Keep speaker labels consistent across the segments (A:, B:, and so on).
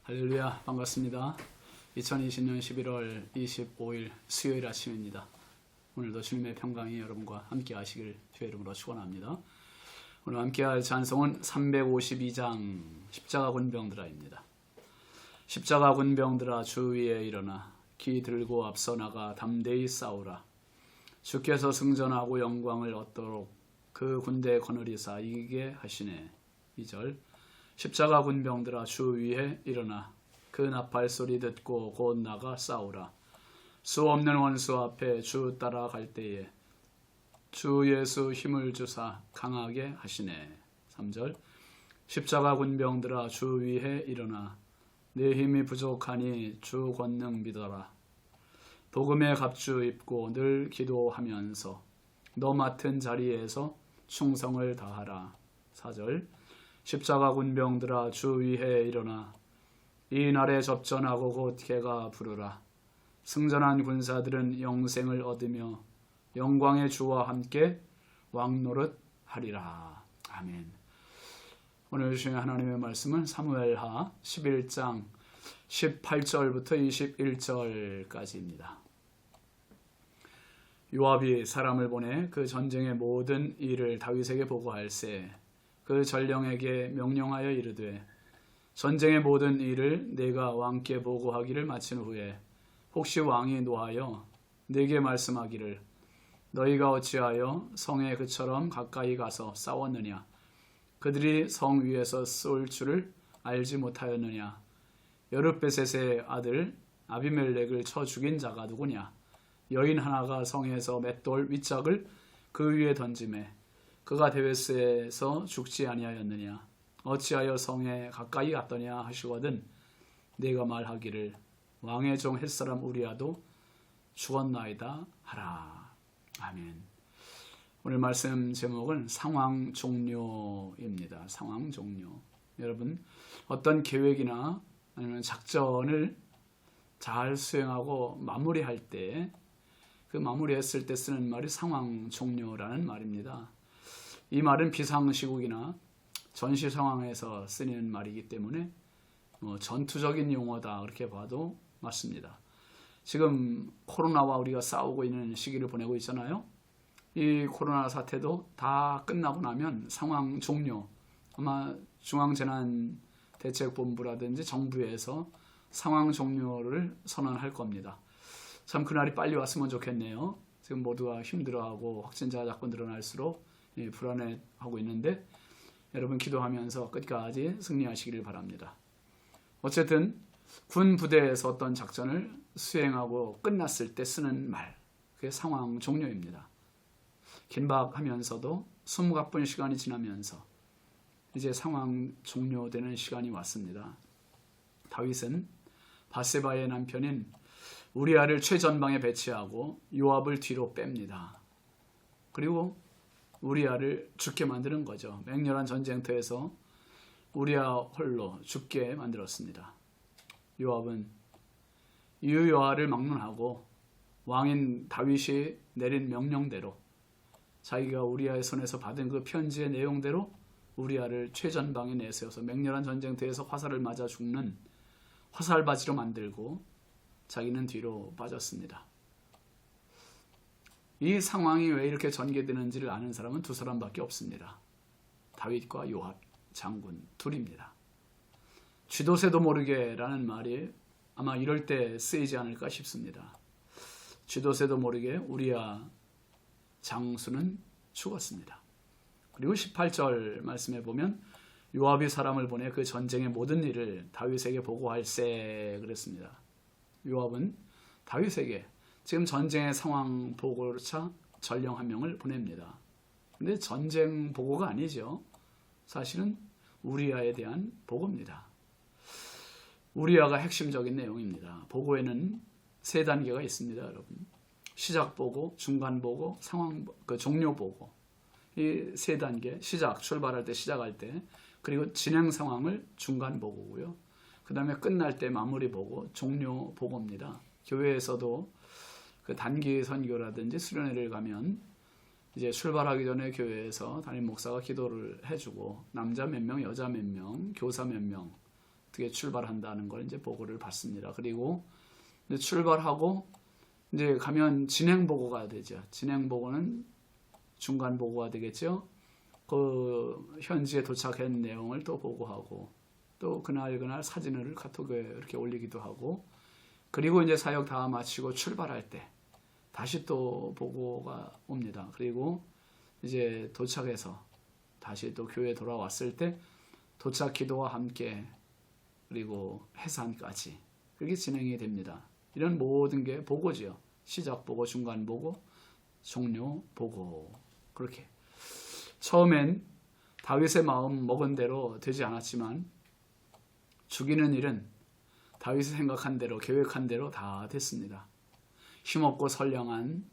A: 할렐루야, 반갑습니다. 2020년 11월 25일 수요일 아침입니다. 오늘도 주님의 평강이 여러분과 함께 하시길 주의 이름으로 축원합니다. 오늘 함께 할 찬송은 352장 십자가 군병들아입니다. 십자가 군병들아 주 위에 일어나 기 들고 앞서 나가 담대히 싸우라. 주께서 승전하고 영광을 얻도록 그 군대 거느리사 이기게 하시네. 2절 십자가 군병들아 주 위에 일어나 그 나팔 소리 듣고 곧 나가 싸우라. 수 없는 원수 앞에 주 따라갈 때에 주 예수 힘을 주사 강하게 하시네. 3절 십자가 군병들아 주 위에 일어나 내 힘이 부족하니 주 권능 믿어라. 복음의 갑주 입고 늘 기도하면서 너 맡은 자리에서 충성을 다하라. 4절 십자가 군병들아 주 위에 일어나 이 날에 접전하고 곧 개가 부르라. 승전한 군사들은 영생을 얻으며 영광의 주와 함께 왕노릇 하리라. 아멘. 오늘 주의 하나님의 말씀은 사무엘하 11장 18절부터 21절까지입니다. 요압이 사람을 보내 그 전쟁의 모든 일을 다윗에게 보고할세 그 전령에게 명령하여 이르되 전쟁의 모든 일을 내가 왕께 보고하기를 마친 후에 혹시 왕이 노하여 내게 말씀하기를 너희가 어찌하여 성에 그처럼 가까이 가서 싸웠느냐 그들이 성 위에서 쏠 줄을 알지 못하였느냐 여룻베셋의 아들 아비멜렉을 쳐 죽인 자가 누구냐 여인 하나가 성에서 맷돌 윗짝을 그 위에 던지매 그가 데베스에서 죽지 아니하였느냐 어찌하여 성에 가까이 갔더냐 하시거든 내가 말하기를 왕의 종 햇사람 우리아도 죽었나이다 하라. 아멘. 오늘 말씀 제목은 상황 종료입니다. 상황 종료. 여러분 어떤 계획이나 아니면 작전을 잘 수행하고 마무리할 때 그 마무리했을 때 쓰는 말이 상황 종료라는 말입니다. 이 말은 비상시국이나 전시 상황에서 쓰는 말이기 때문에 전투적인 용어다 그렇게 봐도 맞습니다. 지금 코로나와 우리가 싸우고 있는 시기를 보내고 있잖아요. 이 코로나 사태도 다 끝나고 나면 상황 종료, 아마 중앙재난대책본부라든지 정부에서 상황 종료를 선언할 겁니다. 참 그날이 빨리 왔으면 좋겠네요. 지금 모두가 힘들어하고 확진자가 자꾸 늘어날수록 불안해하고 있는데 여러분 기도하면서 끝까지 승리하시기를 바랍니다. 어쨌든 군 부대에서 어떤 작전을 수행하고 끝났을 때 쓰는 말, 그게 상황 종료입니다. 긴박하면서도 숨가쁜 시간이 지나면서 이제 상황 종료되는 시간이 왔습니다. 다윗은 밧세바의 남편인 우리아를 최전방에 배치하고 요압을 뒤로 뺍니다. 그리고 우리아를 죽게 만드는 거죠. 맹렬한 전쟁터에서 우리아 홀로 죽게 만들었습니다. 요압은 유요아를 막론하고 왕인 다윗이 내린 명령대로 자기가 우리아의 손에서 받은 그 편지의 내용대로 우리아를 최전방에 내세워서 맹렬한 전쟁터에서 화살을 맞아 죽는 화살바지로 만들고 자기는 뒤로 빠졌습니다. 이 상황이 왜 이렇게 전개되는지를 아는 사람은 두 사람밖에 없습니다. 다윗과 요압 장군 둘입니다. 쥐도새도 모르게 라는 말이 아마 이럴 때 쓰이지 않을까 싶습니다. 쥐도새도 모르게 우리아 장수는 죽었습니다. 그리고 18절 말씀에 보면 요압이 사람을 보내 그 전쟁의 모든 일을 다윗에게 보고할세 그랬습니다. 요압은 다윗에게 지금 전쟁의 상황 보고차 전령 한 명을 보냅니다. 근데 전쟁 보고가 아니죠. 사실은 우리아에 대한 보고입니다. 우리아가 핵심적인 내용입니다. 보고에는 세 단계가 있습니다, 여러분. 시작 보고, 중간 보고, 상황 종료 보고. 이 세 단계, 출발할 때, 시작할 때, 그리고 진행 상황을 중간 보고고요. 그 다음에 끝날 때 마무리 보고, 종료 보고입니다. 교회에서도 그 단기 선교라든지 수련회를 가면 이제 출발하기 전에 교회에서 담임 목사가 기도를 해주고 남자 몇 명, 여자 몇 명, 교사 몇 명 어떻게 출발한다는 걸 이제 보고를 받습니다. 그리고 이제 출발하고 이제 가면 진행 보고가 되죠. 진행 보고는 중간 보고가 되겠죠. 그 현지에 도착한 내용을 또 보고하고 또 그날 사진을 카톡에 이렇게 올리기도 하고 그리고 이제 사역 다 마치고 출발할 때 다시 또 보고가 옵니다. 그리고 이제 도착해서 다시 또 교회에 돌아왔을 때 도착 기도와 함께 그리고 해산까지 그렇게 진행이 됩니다. 이런 모든 게 보고지요. 시작 보고, 중간 보고, 종료 보고. 그렇게 처음엔 다윗의 마음 먹은 대로 되지 않았지만 죽이는 일은 다윗이 생각한 대로 계획한 대로 다 됐습니다. 힘없고 선량한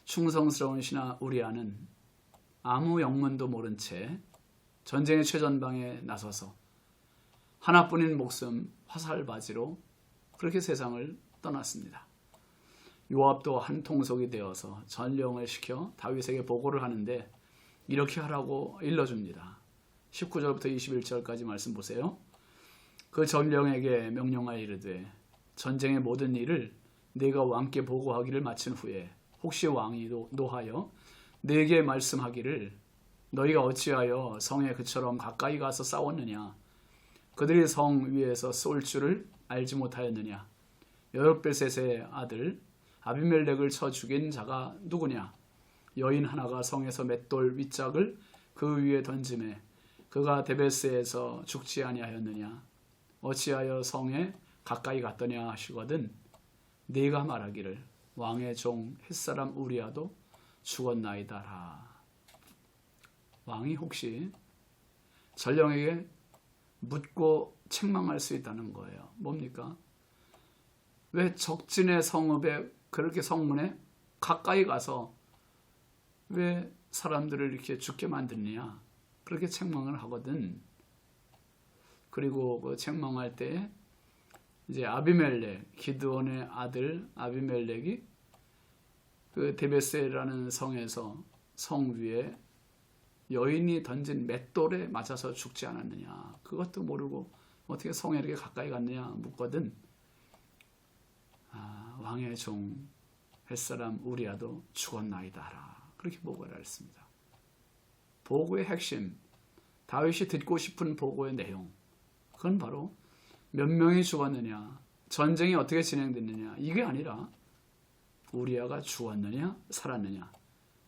A: 충성스러운 신하 우리아는 아무 영문도 모른 채 전쟁의 최전방에 나서서 하나뿐인 목숨 화살바지로 그렇게 세상을 떠났습니다. 요압도 한 통속이 되어서 전령을 시켜 다윗에게 보고를 하는데 이렇게 하라고 일러줍니다. 19절부터 21절까지 말씀 보세요. 그 전령에게 명령하여 이르되 전쟁의 모든 일을 네가 왕께 보고하기를 마친 후에 혹시 왕이 노하여 네게 말씀하기를 너희가 어찌하여 성에 그처럼 가까이 가서 싸웠느냐 그들이 성 위에서 쏠 줄을 알지 못하였느냐 여룹벨셋의 아들 아비멜렉을 쳐 죽인 자가 누구냐 여인 하나가 성에서 맷돌 윗짝을 그 위에 던짐에 그가 데베스에서 죽지 아니하였느냐 어찌하여 성에 가까이 갔더냐 하시거든 네가 말하기를 왕의 종 햇사람 우리아도 죽었나이다라. 왕이 혹시 전령에게 묻고 책망할 수 있다는 거예요. 뭡니까? 왜 적진의 성읍에 그렇게 성문에 가까이 가서 왜 사람들을 이렇게 죽게 만드느냐 그렇게 책망을 하거든. 그리고 그 책망할 때 이제 아비멜렉 기드온의 아들 아비멜렉이 그 데베스라는 성에서 성 위에 여인이 던진 맷돌에 맞아서 죽지 않았느냐 그것도 모르고 어떻게 성에 이렇게 가까이 갔느냐 묻거든. 왕의 종 햇사람 우리아도 죽었나이다라 그렇게 보고를 했습니다. 보고의 핵심 다윗이 듣고 싶은 보고의 내용 그건 바로 몇 명이 죽었느냐 전쟁이 어떻게 진행됐느냐 이게 아니라 우리아가 죽었느냐 살았느냐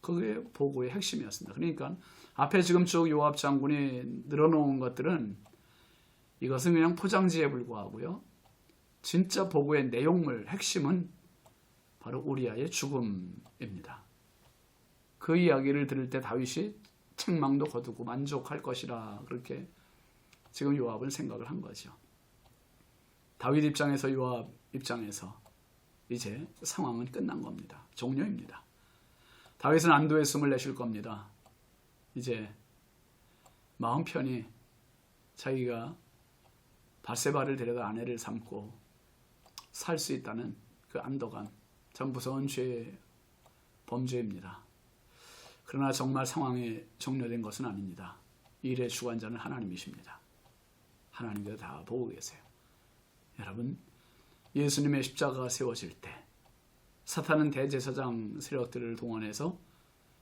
A: 그게 보고의 핵심이었습니다. 그러니까 앞에 지금 쭉 요압 장군이 늘어놓은 것들은 이것은 그냥 포장지에 불과하고요. 진짜 보고의 내용물 핵심은 바로 우리아의 죽음입니다. 그 이야기를 들을 때 다윗이 책망도 거두고 만족할 것이라 그렇게 지금 요압은 생각을 한 거죠. 다윗 입장에서 요압 입장에서 이제 상황은 끝난 겁니다. 종료입니다. 다윗은 안도의 숨을 내쉴 겁니다. 이제 마음 편히 자기가 밧세바를 데려다 아내를 삼고 살 수 있다는 그 안도감 참 무서운 죄의 범죄입니다. 그러나 정말 상황이 종료된 것은 아닙니다. 일의 주관자는 하나님이십니다. 하나님께서 다 보고 계세요. 여러분 예수님의 십자가가 세워질 때 사탄은 대제사장 세력들을 동원해서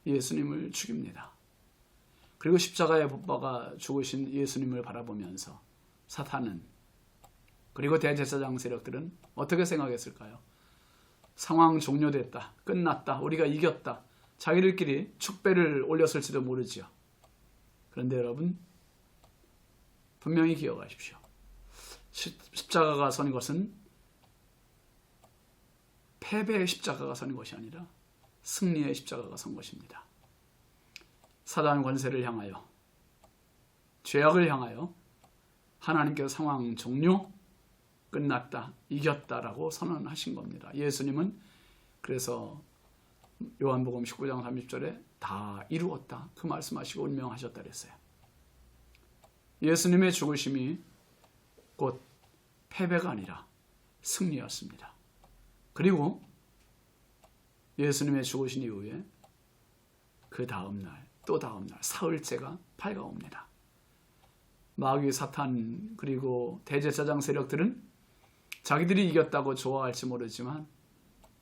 A: 예수님을 죽입니다. 그리고 십자가에 못 박아 죽으신 예수님을 바라보면서 사탄은 그리고 대제사장 세력들은 어떻게 생각했을까요? 상황 종료됐다. 끝났다. 우리가 이겼다. 자기들끼리 축배를 올렸을지도 모르지요. 그런데 여러분 분명히 기억하십시오. 십자가가 선 것은 패배의 십자가가 선 것이 아니라 승리의 십자가가 선 것입니다. 사단 권세를 향하여 죄악을 향하여 하나님께서 상황 종료 끝났다 이겼다라고 선언하신 겁니다. 예수님은 그래서 요한복음 19장 30절에 다 이루었다 그 말씀하시고 운명하셨다 그랬어요. 예수님의 죽으심이 곧 패배가 아니라 승리였습니다. 그리고 예수님의 죽으신 이후에 그 다음날 또 다음날 사흘째가 밝아옵니다. 마귀 사탄 그리고 대제사장 세력들은 자기들이 이겼다고 좋아할지 모르지만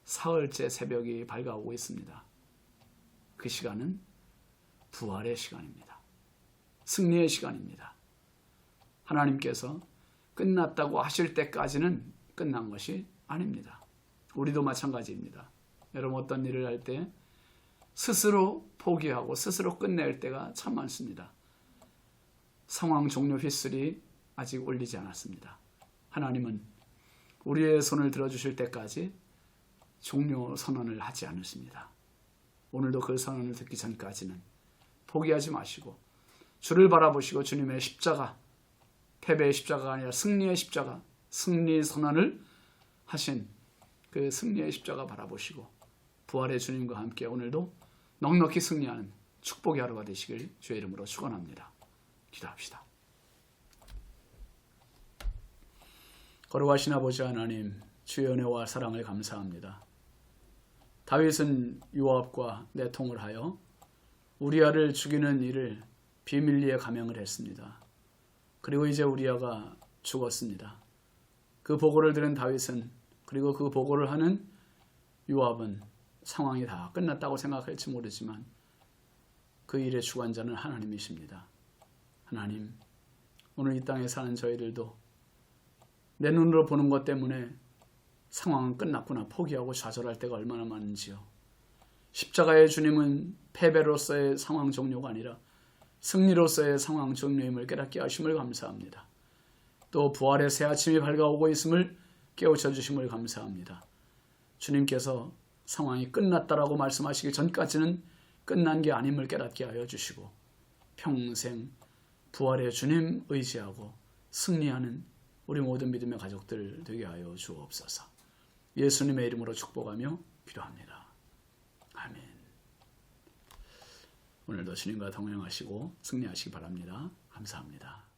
A: 사흘째 새벽이 밝아오고 있습니다. 그 시간은 부활의 시간입니다. 승리의 시간입니다. 하나님께서 끝났다고 하실 때까지는 끝난 것이 아닙니다. 우리도 마찬가지입니다. 여러분 어떤 일을 할 때 스스로 포기하고 스스로 끝낼 때가 참 많습니다. 상황 종료 휘슬이 아직 울리지 않았습니다. 하나님은 우리의 손을 들어주실 때까지 종료 선언을 하지 않으십니다. 오늘도 그 선언을 듣기 전까지는 포기하지 마시고 주를 바라보시고 주님의 십자가, 패배의 십자가가 아니라 승리의 십자가, 승리 선언을 하신 그 승리의 십자가 바라보시고 부활의 주님과 함께 오늘도 넉넉히 승리하는 축복의 하루가 되시길 주의 이름으로 축원합니다. 기도합시다. 거룩하신 아버지 하나님, 주의 은혜와 사랑을 감사합니다. 다윗은 요압과 내통을 하여 우리아를 죽이는 일을 비밀리에 감행을 했습니다. 그리고 이제 우리아가 죽었습니다. 그 보고를 들은 다윗은 그리고 그 보고를 하는 요압은 상황이 다 끝났다고 생각할지 모르지만 그 일의 주관자는 하나님이십니다. 하나님, 오늘 이 땅에 사는 저희들도 내 눈으로 보는 것 때문에 상황은 끝났구나 포기하고 좌절할 때가 얼마나 많은지요. 십자가의 주님은 패배로서의 상황 종료가 아니라 승리로서의 상황 종료임을 깨닫게 하심을 감사합니다. 또 부활의 새 아침이 밝아오고 있음을 깨우쳐 주심을 감사합니다. 주님께서 상황이 끝났다라고 말씀하시기 전까지는 끝난 게 아님을 깨닫게 하여 주시고 평생 부활의 주님 의지하고 승리하는 우리 모든 믿음의 가족들 되게 하여 주옵소서. 예수님의 이름으로 축복하며 기도합니다. 아멘. 오늘도 주님과 동행하시고 승리하시기 바랍니다. 감사합니다.